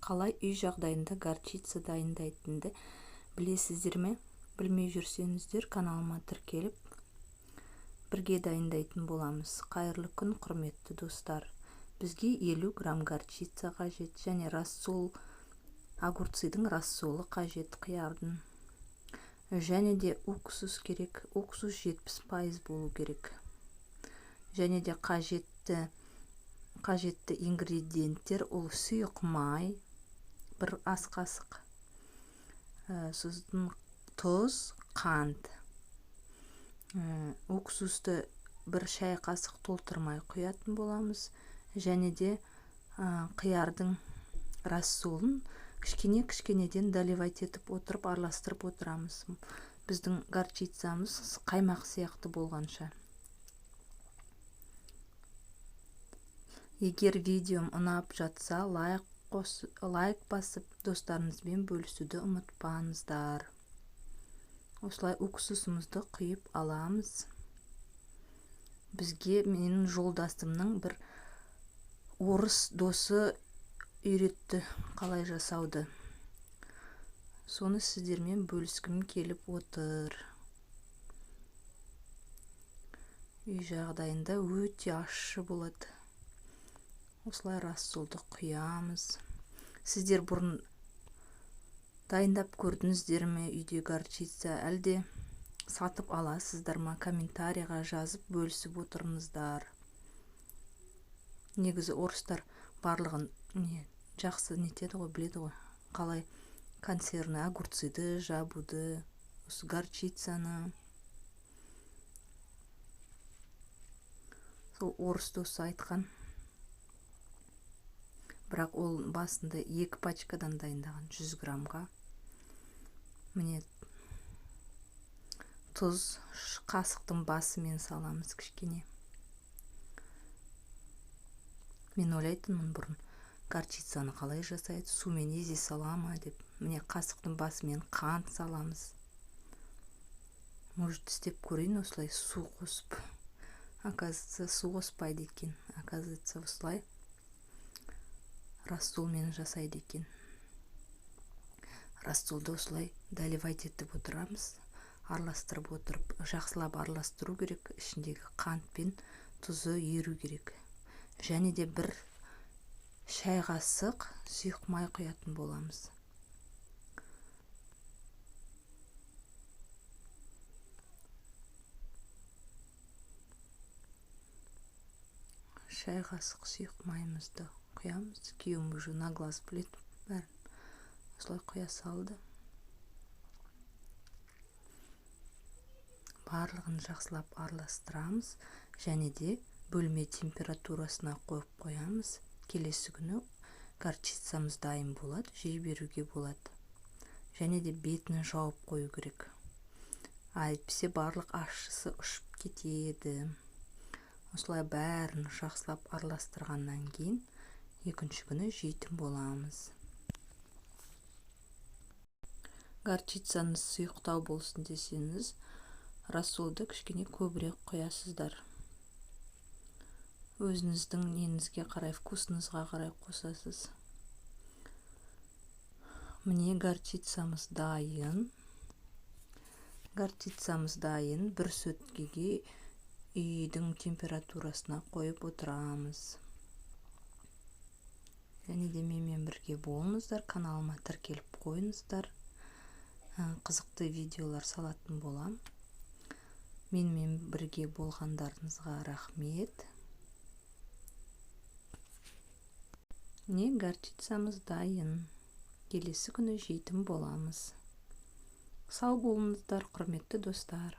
қалай үй жағдайында горчица дайындайтынды білесіздер ме? Білмей жүрсеңіздер, каналыма тіркеліп бірге дайындайтын боламыз. Қайырлы күн, құрметті достар. Бізге 50 грамм горчица қажет, және рассол, огурцидың рассолы қажет, қиярдың. Және де уксус керек. Уксус 70% болу керек. Және де қажетті ингредиенттер ол сұйық май, бір ас қасық, сосын тұз, қант. Уксусты бір шай қасық толтырмай құятын боламыз. Және де қиярдың рассолын кішкенеден доливать етіп отырып, араластырып отырамыз. Біздің горчицамыз қаймақ сияқты болғанша. Егер видеом ұнап жатса, лайк басып, достарыңызбен бөлісуді ұмытпаңыздар. Осылай уксусымызды құйып аламыз. Бізге менің жолдасымның бір орыс досы үйретті қалай жасауды. Соны сіздермен бөліскім келіп отыр. Үй жағдайында өте ащы болады. Осылай рассолды құямыз. Сіздер бұрын дайындап көрдіңіздер ме үйде горчица, әлде сатып аласыздар ма? Комментарийға жазып бөлісіп отырыңыздар. Негізі орыстар барлығын жақсы нетеді ғой, біледі ғой. Қалай консервні огурциды жабуды, осы горчицаны. Сол орыс досы айтқан. Бірақ ол басында 2 пачкадан дайындаған 100 граммға. Міне тұз қасықтың басымен саламыз кішкене. Мен ойлайтынмын бұрын, горчицаны қалай жасайды, сумен езе салама деп. Міне қасықтың басымен қант саламыз. Может, істеп көрейін осылай су қосып. Оказывается, су қоспайды екен. Оказывается, осылай рассолмен жасайды екен. Рассолды осылай доливать етіп отырамыз. Араластырып отырып, жақсылап араластыру керек. Ішіндегі қант пен тұзы еру керек. Және де бір шай қасық сұйық май құятын боламыз. Шай қасық сұйық майымызды құямыз. Күйеуім уже на глаз біледі, бәрін осылай құя салды. Барлығын жақсылап араластырамыз. Және де бөлме температурасына қойып қоямыз. Келесі күні горчицамыз дайын болады, жей беруге болады. Және де бетін жауып қою керек. Әйтпесе барлық ащысы ұшып кетеді. Осылай бәрін жақсылап араластырғаннан кейін екінші күні жейтін боламыз. Горчицаңыз сұйықтау болсын десеңіз, рассолды кішкене көбірек құясыздар. Өзіңіздің неңізге қарай, вкусыңызға қарай қосасыз. Міне горчицамыз дайын. Горчицамыз дайын. Бір сөткеге үйдің температурасына қойып отырамыз. Және де менімен бірге болыңыздар, каналыма тіркеліп қойыңыздар. Қызықты видеолар салатын болам. Менімен бірге болғандарыңызға рахмет. Не горчицамыз дайын. Келесі күні жейтін боламыз. Сау болыңыздар, құрметті достар.